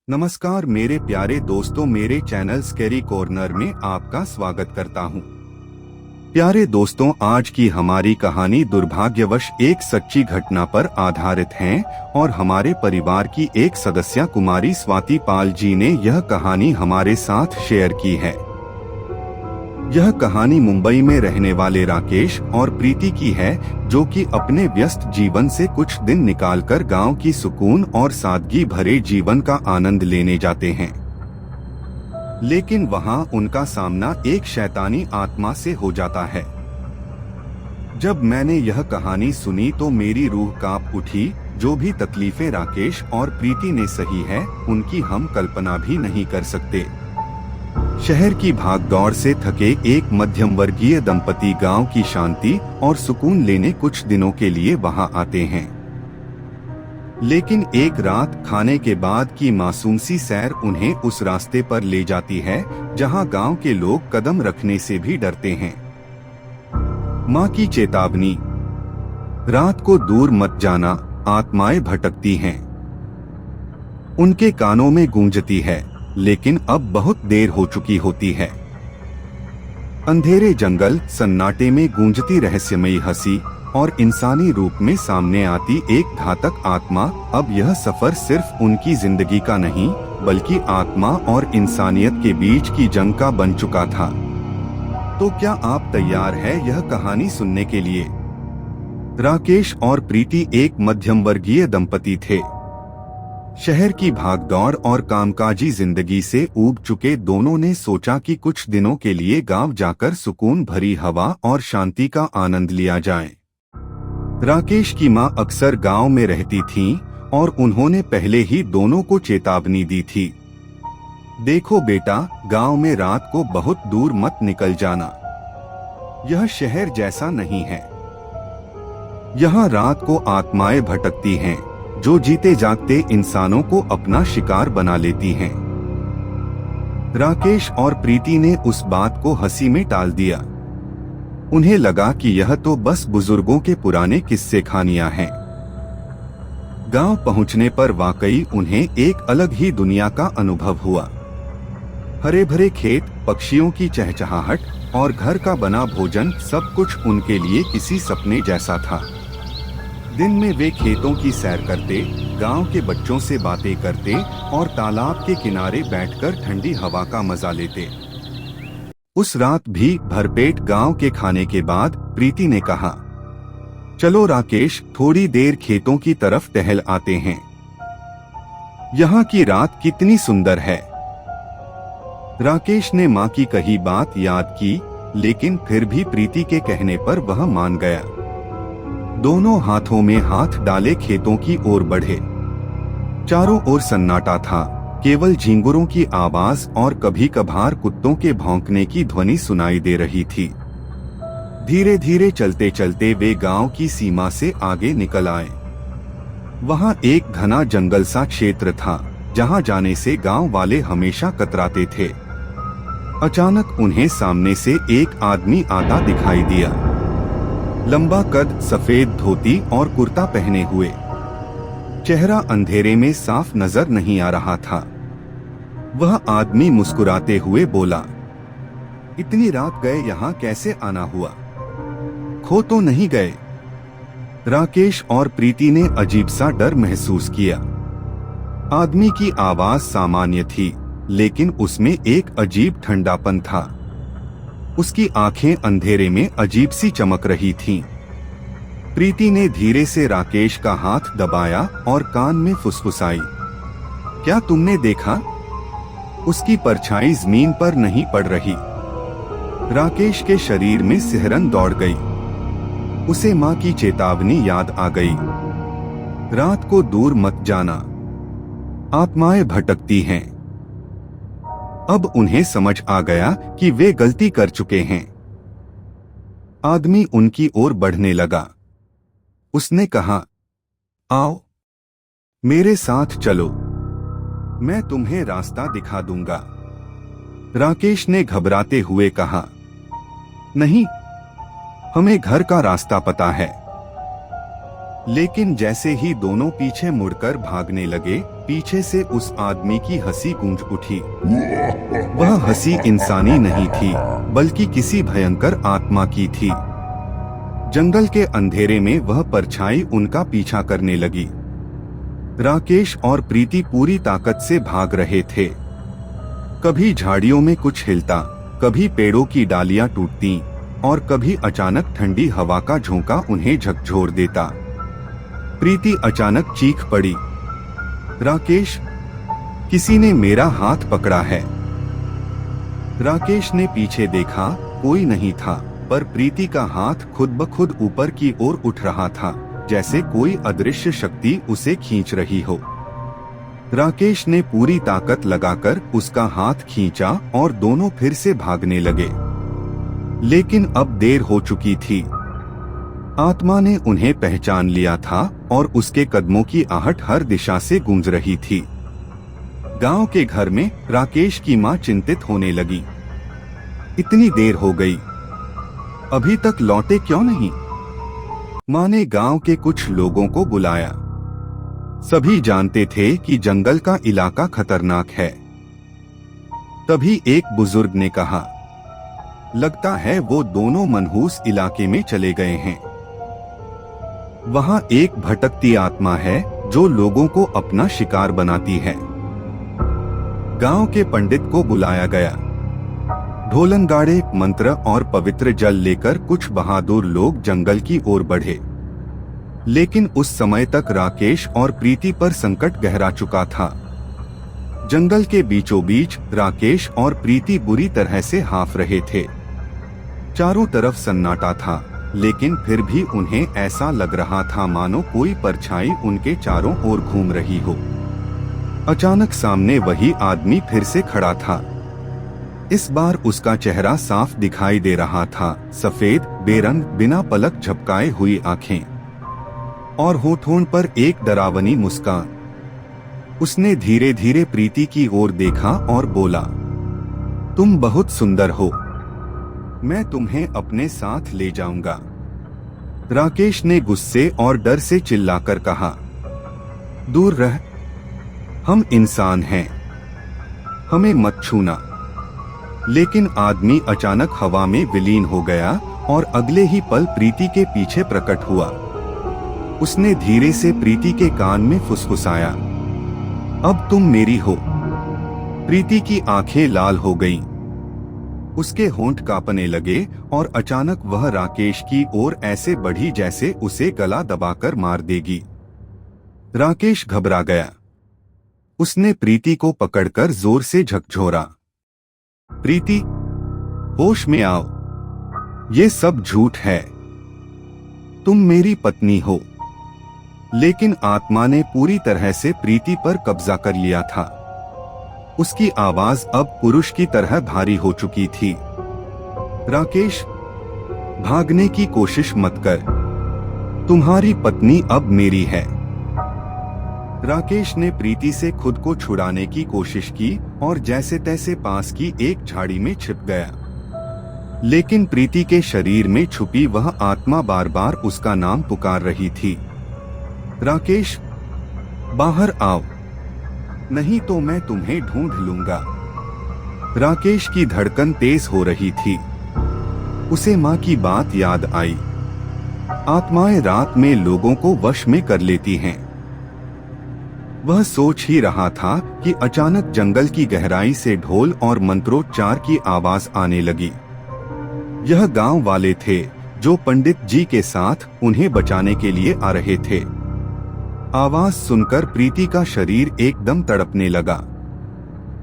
नमस्कार मेरे प्यारे दोस्तों, मेरे चैनल स्कैरी कॉर्नर में आपका स्वागत करता हूं। प्यारे दोस्तों, आज की हमारी कहानी दुर्भाग्यवश एक सच्ची घटना पर आधारित है और हमारे परिवार की एक सदस्य कुमारी स्वाति पाल जी ने यह कहानी हमारे साथ शेयर की है। यह कहानी मुंबई में रहने वाले राकेश और प्रीति की है, जो कि अपने व्यस्त जीवन से कुछ दिन निकालकर गांव की सुकून और सादगी भरे जीवन का आनंद लेने जाते हैं। लेकिन वहां उनका सामना एक शैतानी आत्मा से हो जाता है। जब मैंने यह कहानी सुनी तो मेरी रूह कांप उठी। जो भी तकलीफें राकेश और प्रीति ने सही है, उनकी हम कल्पना भी नहीं कर सकते। शहर की भागदौड़ से थके एक मध्यम वर्गीय दंपति गांव की शांति और सुकून लेने कुछ दिनों के लिए वहां आते हैं। लेकिन एक रात खाने के बाद की मासूम सी सैर उन्हें उस रास्ते पर ले जाती है जहां गांव के लोग कदम रखने से भी डरते हैं। मां की चेतावनी, रात को दूर मत जाना, आत्माएं भटकती हैं, उनके कानों में गूंजती है, लेकिन अब बहुत देर हो चुकी होती है। अंधेरे जंगल सन्नाटे में गूंजती रहस्यमयी हंसी और इंसानी रूप में सामने आती एक घातक आत्मा। अब यह सफर सिर्फ उनकी जिंदगी का नहीं, बल्कि आत्मा और इंसानियत के बीच की जंग का बन चुका था। तो क्या आप तैयार है यह कहानी सुनने के लिए? राकेश और प्रीति एक मध्यम वर्गीय दंपति थे। शहर की भागदौड़ और कामकाजी जिंदगी से ऊब चुके दोनों ने सोचा कि कुछ दिनों के लिए गांव जाकर सुकून भरी हवा और शांति का आनंद लिया जाए। राकेश की मां अक्सर गांव में रहती थीं और उन्होंने पहले ही दोनों को चेतावनी दी थी। देखो बेटा, गांव में रात को बहुत दूर मत निकल जाना, यह शहर जैसा नहीं है। यहाँ रात को आत्माएं भटकती हैं, जो जीते जागते इंसानों को अपना शिकार बना लेती हैं। राकेश और प्रीति ने उस बात को हंसी में टाल दिया। उन्हें लगा कि यह तो बस बुजुर्गों के पुराने किस्से कहानियां हैं। गांव पहुंचने पर वाकई उन्हें एक अलग ही दुनिया का अनुभव हुआ। हरे भरे खेत, पक्षियों की चहचहाहट और घर का बना भोजन, सब कुछ उनके लिए किसी सपने जैसा था। दिन में वे खेतों की सैर करते, गांव के बच्चों से बातें करते और तालाब के किनारे बैठकर ठंडी हवा का मजा लेते। उस रात भी भरपेट गांव के खाने के बाद प्रीति ने कहा, चलो राकेश, थोड़ी देर खेतों की तरफ टहल आते हैं। यहाँ की रात कितनी सुंदर है। राकेश ने माँ की कही बात याद की, लेकिन फिर भी प्रीति के कहने पर वह मान गया। दोनों हाथों में हाथ डाले खेतों की ओर बढ़े। चारों ओर सन्नाटा था, केवल झींगुरों की आवाज और कभी कभार कुत्तों के भौंकने की ध्वनि सुनाई दे रही थी। धीरे धीरे चलते चलते वे गांव की सीमा से आगे निकल आए। वहां एक घना जंगल सा क्षेत्र था, जहां जाने से गांव वाले हमेशा कतराते थे। अचानक उन्हें सामने से एक आदमी आता दिखाई दिया। लंबा कद, सफेद धोती और कुर्ता पहने हुए, चेहरा अंधेरे में साफ नजर नहीं आ रहा था। वह आदमी मुस्कुराते हुए बोला, इतनी रात गए यहाँ कैसे आना हुआ? खो तो नहीं गए? राकेश और प्रीति ने अजीब सा डर महसूस किया। आदमी की आवाज सामान्य थी, लेकिन उसमें एक अजीब ठंडापन था। उसकी आंखें अंधेरे में अजीब सी चमक रही थीं। प्रीति ने धीरे से राकेश का हाथ दबाया और कान में फुसफुसाई, क्या तुमने देखा? उसकी परछाई जमीन पर नहीं पड़ रही। राकेश के शरीर में सिहरन दौड़ गई। उसे मां की चेतावनी याद आ गई, रात को दूर मत जाना, आत्माएं भटकती हैं। अब उन्हें समझ आ गया कि वे गलती कर चुके हैं। आदमी उनकी ओर बढ़ने लगा। उसने कहा, आओ, मेरे साथ चलो, मैं तुम्हें रास्ता दिखा दूंगा। राकेश ने घबराते हुए कहा, नहीं, हमें घर का रास्ता पता है। लेकिन जैसे ही दोनों पीछे मुड़कर भागने लगे, पीछे से उस आदमी की हंसी गूंज उठी। वह हंसी इंसानी नहीं थी, बल्कि किसी भयंकर आत्मा की थी। जंगल के अंधेरे में वह परछाई उनका पीछा करने लगी। राकेश और प्रीति पूरी ताकत से भाग रहे थे। कभी झाड़ियों में कुछ हिलता, कभी पेड़ों की डालियां टूटती और कभी अचानक ठंडी हवा का झोंका उन्हें झकझोर देता। प्रीति अचानक चीख पड़ी, राकेश, किसी ने मेरा हाथ पकड़ा है। राकेश ने पीछे देखा, कोई नहीं था, पर प्रीति का हाथ खुद ब खुद ऊपर की ओर उठ रहा था, जैसे कोई अदृश्य शक्ति उसे खींच रही हो। राकेश ने पूरी ताकत लगाकर उसका हाथ खींचा और दोनों फिर से भागने लगे। लेकिन अब देर हो चुकी थी। आत्मा ने उन्हें पहचान लिया था और उसके कदमों की आहट हर दिशा से गूंज रही थी। गांव के घर में राकेश की मां चिंतित होने लगी। इतनी देर हो गई, अभी तक लौटे क्यों नहीं? मां ने गांव के कुछ लोगों को बुलाया। सभी जानते थे कि जंगल का इलाका खतरनाक है। तभी एक बुजुर्ग ने कहा, लगता है वो दोनों मनहूस इलाके में चले गए हैं। वहां एक भटकती आत्मा है जो लोगों को अपना शिकार बनाती है। गांव के पंडित को बुलाया गया। ढोलन गाड़े, मंत्र और पवित्र जल लेकर कुछ बहादुर लोग जंगल की ओर बढ़े। लेकिन उस समय तक राकेश और प्रीति पर संकट गहरा चुका था। जंगल के बीचों बीच राकेश और प्रीति बुरी तरह से हाफ रहे थे। चारों तरफ सन्नाटा था, लेकिन फिर भी उन्हें ऐसा लग रहा था मानो कोई परछाई उनके चारों ओर घूम रही हो। अचानक सामने वही आदमी फिर से खड़ा था। इस बार उसका चेहरा साफ दिखाई दे रहा था, सफेद, बेरंग, बिना पलक झपकाए हुई आंखें और होठों पर एक डरावनी मुस्कान। उसने धीरे धीरे प्रीति की ओर देखा और बोला, तुम बहुत सुंदर हो, मैं तुम्हें अपने साथ ले जाऊंगा। राकेश ने गुस्से और डर से चिल्लाकर कहा, दूर रह, हम इंसान हैं, हमें मत छूना। लेकिन आदमी अचानक हवा में विलीन हो गया और अगले ही पल प्रीति के पीछे प्रकट हुआ। उसने धीरे से प्रीति के कान में फुसफुसाया, अब तुम मेरी हो। प्रीति की आंखें लाल हो गईं। उसके होंठ कांपने लगे और अचानक वह राकेश की ओर ऐसे बढ़ी जैसे उसे गला दबाकर मार देगी। राकेश घबरा गया। उसने प्रीति को पकड़कर जोर से झकझोरा, प्रीति, होश में आओ, ये सब झूठ है, तुम मेरी पत्नी हो। लेकिन आत्मा ने पूरी तरह से प्रीति पर कब्जा कर लिया था। उसकी आवाज अब पुरुष की तरह भारी हो चुकी थी। राकेश, भागने की कोशिश मत कर, तुम्हारी पत्नी अब मेरी है। राकेश ने प्रीति से खुद को छुड़ाने की कोशिश की और जैसे तैसे पास की एक झाड़ी में छिप गया। लेकिन प्रीति के शरीर में छुपी वह आत्मा बार बार उसका नाम पुकार रही थी, राकेश, बाहर आओ, नहीं तो मैं तुम्हें ढूंढ लूंगा। राकेश की धड़कन तेज हो रही थी। उसे माँ की बात याद आई, आत्माएं रात में लोगों को वश में कर लेती हैं। वह सोच ही रहा था कि अचानक जंगल की गहराई से ढोल और मंत्रोच्चार की आवाज आने लगी। यह गांव वाले थे जो पंडित जी के साथ उन्हें बचाने के लिए आ रहे थे। आवाज सुनकर प्रीति का शरीर एकदम तड़पने लगा।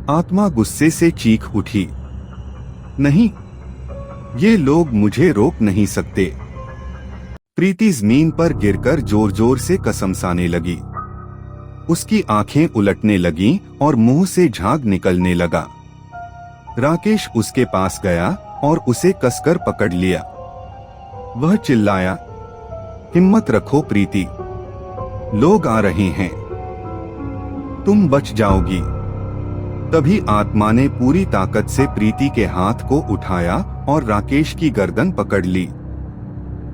आत्मा गुस्से से चीख उठी, नहीं, ये लोग मुझे रोक नहीं सकते। प्रीति जमीन पर गिरकर जोर जोर से कसमसाने लगी। उसकी आंखें उलटने लगीं और मुंह से झाग निकलने लगा। राकेश उसके पास गया और उसे कसकर पकड़ लिया। वह चिल्लाया, हिम्मत रखो प्रीति, लोग आ रहे हैं, तुम बच जाओगी। तभी आत्मा ने पूरी ताकत से प्रीति के हाथ को उठाया और राकेश की गर्दन पकड़ ली।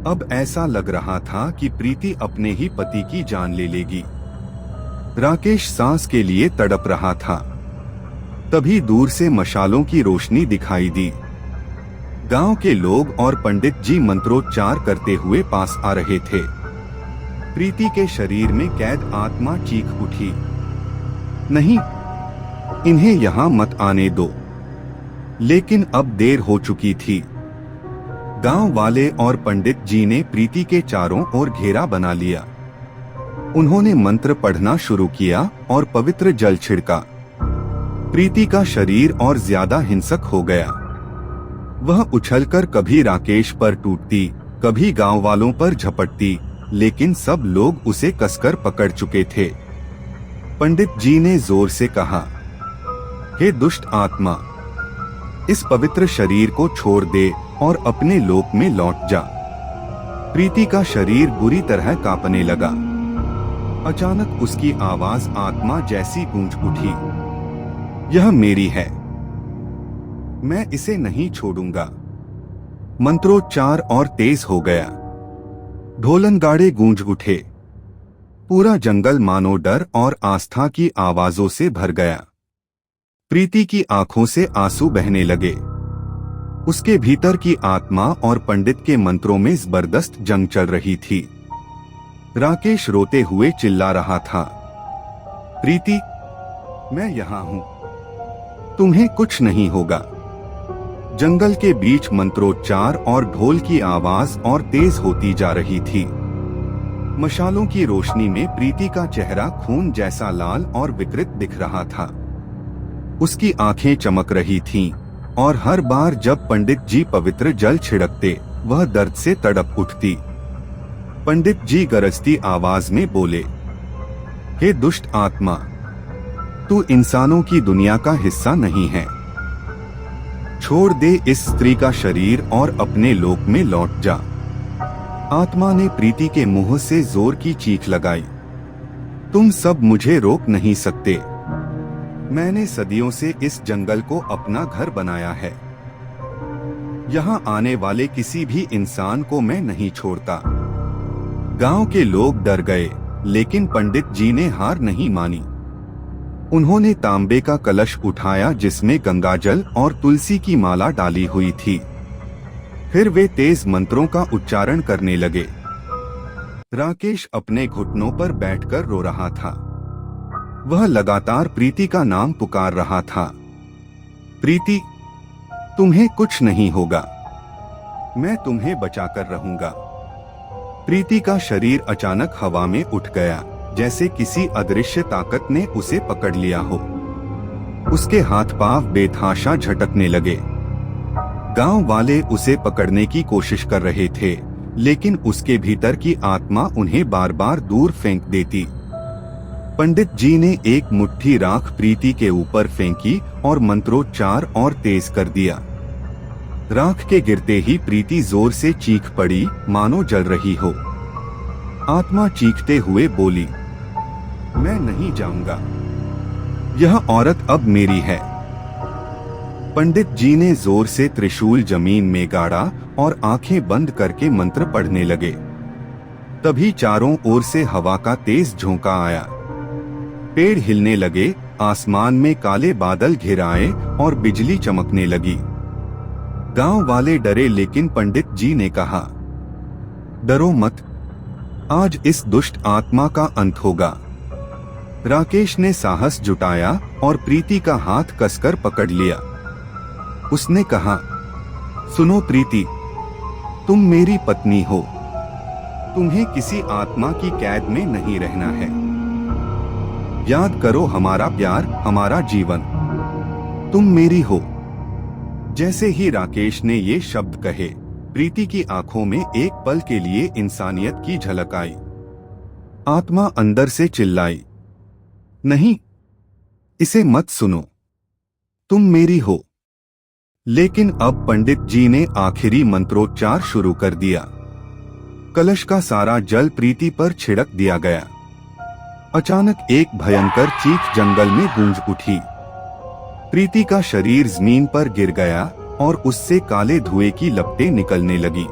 अब ऐसा लग रहा था कि प्रीति अपने ही पति की जान ले लेगी। राकेश सांस के लिए तड़प रहा था। तभी दूर से मशालों की रोशनी दिखाई दी। गांव के लोग और पंडित जी मंत्रोच्चार करते हुए पास आ रहे थे। प्रीति के शरीर में कैद आत्मा चीख उठी, नहीं, इन्हें यहाँ मत आने दो। लेकिन अब देर हो चुकी थी। गांव वाले और पंडित जी ने प्रीति के चारों ओर घेरा बना लिया। उन्होंने मंत्र पढ़ना शुरू किया और पवित्र जल छिड़का। प्रीति का शरीर और ज्यादा हिंसक हो गया। वह उछलकर कभी राकेश पर टूटती, कभी गांव वालों पर झपटती, लेकिन सब लोग उसे कसकर पकड़ चुके थे। पंडित जी ने जोर से कहा, हे दुष्ट आत्मा, इस पवित्र शरीर को छोड़ दे और अपने लोक में लौट जा। प्रीति का शरीर बुरी तरह कांपने लगा। अचानक उसकी आवाज आत्मा जैसी गूंज उठी, यह मेरी है, मैं इसे नहीं छोड़ूंगा। मंत्रोच्चार और तेज हो गया। ढोलनगाड़े गूंज उठे। पूरा जंगल मानो डर और आस्था की आवाजों से भर गया। प्रीति की आंखों से आंसू बहने लगे। उसके भीतर की आत्मा और पंडित के मंत्रों में जबरदस्त जंग चल रही थी। राकेश रोते हुए चिल्ला रहा था, प्रीति, मैं यहाँ हूँ, तुम्हें कुछ नहीं होगा। जंगल के बीच मंत्रोच्चार और ढोल की आवाज और तेज होती जा रही थी। मशालों की रोशनी में प्रीति का चेहरा खून जैसा लाल और विकृत दिख रहा था। उसकी आंखें चमक रही थीं और हर बार जब पंडित जी पवित्र जल छिड़कते, वह दर्द से तड़प उठती। पंडित जी गरजती आवाज में बोले, हे दुष्ट आत्मा, तू इंसानों की दुनिया का हिस्सा नहीं है। छोड़ दे इस स्त्री का शरीर और अपने लोक में लौट जा। आत्मा ने प्रीति के मुंह से जोर की चीख लगाई, तुम सब मुझे रोक नहीं सकते। मैंने सदियों से इस जंगल को अपना घर बनाया है। यहाँ आने वाले किसी भी इंसान को मैं नहीं छोड़ता। गांव के लोग डर गए, लेकिन पंडित जी ने हार नहीं मानी। उन्होंने तांबे का कलश उठाया जिसमें गंगाजल और तुलसी की माला डाली हुई थी। फिर वे तेज मंत्रों का उच्चारण करने लगे। राकेश अपने घुटनों पर बैठकर रो रहा था। वह लगातार प्रीति का नाम पुकार रहा था, प्रीति, तुम्हें कुछ नहीं होगा, मैं तुम्हें बचाकर रहूंगा। प्रीति का शरीर अचानक हवा में उठ गया, जैसे किसी अदृश्य ताकत ने उसे पकड़ लिया हो। उसके हाथ पांव बेतहाशा झटकने लगे। गांव वाले उसे पकड़ने की कोशिश कर रहे थे, लेकिन उसके भीतर की आत्मा उन्हें बार बार दूर फेंक देती। पंडित जी ने एक मुट्ठी राख प्रीति के ऊपर फेंकी और मंत्रोच्चार और तेज कर दिया। राख के गिरते ही प्रीति जोर से चीख पड़ी, मानो जल रही हो। आत्मा चीखते हुए बोली, मैं नहीं जाऊंगा, यह औरत अब मेरी है। पंडित जी ने जोर से त्रिशूल जमीन में गाड़ा और आंखें बंद करके मंत्र पढ़ने लगे। तभी चारों ओर से हवा का तेज झोंका आया। पेड़ हिलने लगे, आसमान में काले बादल घिर आए और बिजली चमकने लगी। गांव वाले डरे, लेकिन पंडित जी ने कहा, डरो मत, आज इस दुष्ट आत्मा का अंत होगा। राकेश ने साहस जुटाया और प्रीति का हाथ कसकर पकड़ लिया। उसने कहा, सुनो प्रीति, तुम मेरी पत्नी हो। तुम्हें किसी आत्मा की कैद में नहीं रहना है। याद करो हमारा प्यार, हमारा जीवन। तुम मेरी हो। जैसे ही राकेश ने ये शब्द कहे, प्रीति की आंखों में एक पल के लिए इंसानियत की झलक आई। आत्मा अंदर से चिल्लाई, नहीं, इसे मत सुनो, तुम मेरी हो। लेकिन अब पंडित जी ने आखिरी मंत्रोच्चार शुरू कर दिया। कलश का सारा जल प्रीति पर छिड़क दिया गया। अचानक एक भयंकर चीख जंगल में गूंज उठी। प्रीति का शरीर जमीन पर गिर गया और उससे काले धुएं की लपटें निकलने लगी।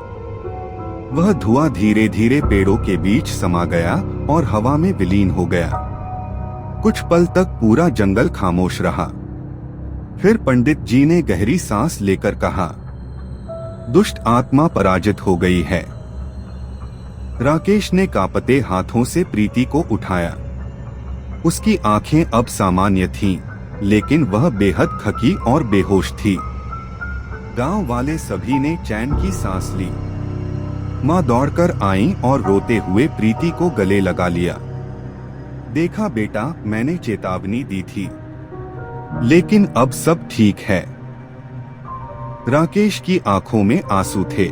वह धुआं धीरे धीरे पेड़ों के बीच समा गया और हवा में विलीन हो गया। कुछ पल तक पूरा जंगल खामोश रहा। फिर पंडित जी ने गहरी सांस लेकर कहा, दुष्ट आत्मा पराजित हो गई है। राकेश ने कांपते हाथों से प्रीति को उठाया। उसकी आंखें अब सामान्य थीं, लेकिन वह बेहद थकी और बेहोश थी। गांव वाले सभी ने चैन की सांस ली। माँ दौड़कर आईं और रोते हुए प्रीति को गले लगा लिया। देखा बेटा, मैंने चेतावनी दी थी, लेकिन अब सब ठीक है। राकेश की आंखों में आंसू थे।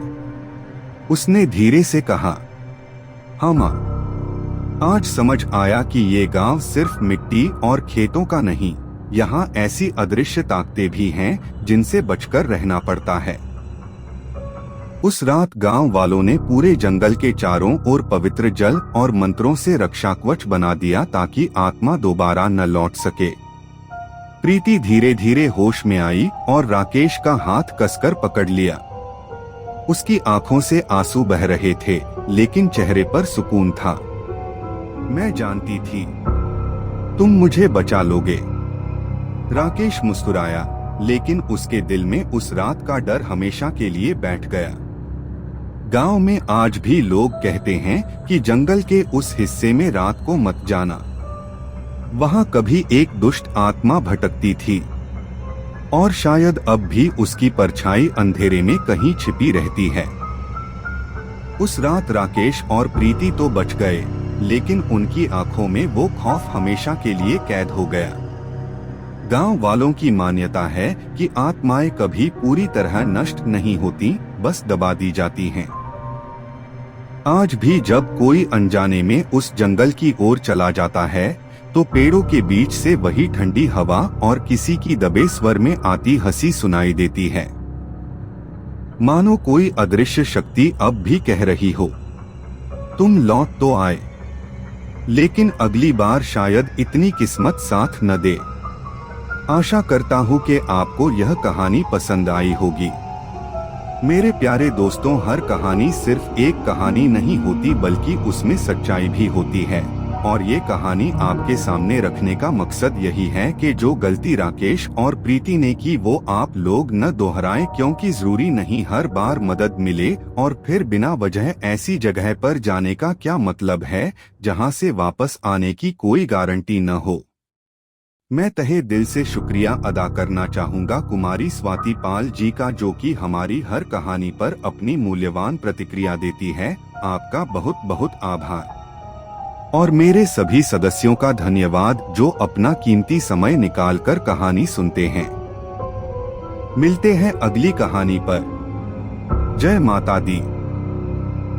उसने धीरे से कहा, हाँ माँ, आज समझ आया कि ये गांव सिर्फ मिट्टी और खेतों का नहीं, यहाँ ऐसी अदृश्य ताकतें भी हैं जिनसे बचकर रहना पड़ता है। उस रात गांव वालों ने पूरे जंगल के चारों ओर पवित्र जल और मंत्रों से रक्षा कवच बना दिया ताकि आत्मा दोबारा न लौट सके। प्रीति धीरे धीरे होश में आई और राकेश का हाथ कसकर पकड़ लिया। उसकी आंखों से आंसू बह रहे थे, लेकिन चेहरे पर सुकून था। मैं जानती थी तुम मुझे बचा लोगे। राकेश मुस्कुराया, लेकिन उसके दिल में उस रात का डर हमेशा के लिए बैठ गया। गांव में आज भी लोग कहते हैं कि जंगल के उस हिस्से में रात को मत जाना। वहां कभी एक दुष्ट आत्मा भटकती थी और शायद अब भी उसकी परछाई अंधेरे में कहीं छिपी रहती है। उस रात राकेश और प्रीति तो बच गए, लेकिन उनकी आंखों में वो खौफ हमेशा के लिए कैद हो गया। गांव वालों की मान्यता है कि आत्माएं कभी पूरी तरह नष्ट नहीं होती, बस दबा दी जाती हैं। आज भी जब कोई अनजाने में उस जंगल की ओर चला जाता है, तो पेड़ों के बीच से वही ठंडी हवा और किसी की दबे स्वर में आती हंसी सुनाई देती है, मानो कोई अदृश्य शक्ति अब भी कह रही हो, तुम लौट तो आए, लेकिन अगली बार शायद इतनी किस्मत साथ न दे। आशा करता हूँ कि आपको यह कहानी पसंद आई होगी। मेरे प्यारे दोस्तों, हर कहानी सिर्फ एक कहानी नहीं होती, बल्कि उसमें सच्चाई भी होती है। और ये कहानी आपके सामने रखने का मकसद यही है कि जो गलती राकेश और प्रीति ने की वो आप लोग न दोहराएं, क्योंकि जरूरी नहीं हर बार मदद मिले। और फिर बिना वजह ऐसी जगह पर जाने का क्या मतलब है जहां से वापस आने की कोई गारंटी न हो। मैं तहे दिल से शुक्रिया अदा करना चाहूँगा कुमारी स्वाति पाल जी का, जो कि हमारी हर कहानी पर अपनी मूल्यवान प्रतिक्रिया देती है। आपका बहुत बहुत आभार। और मेरे सभी सदस्यों का धन्यवाद जो अपना कीमती समय निकालकर कहानी सुनते हैं। मिलते हैं अगली कहानी पर। जय माता दी।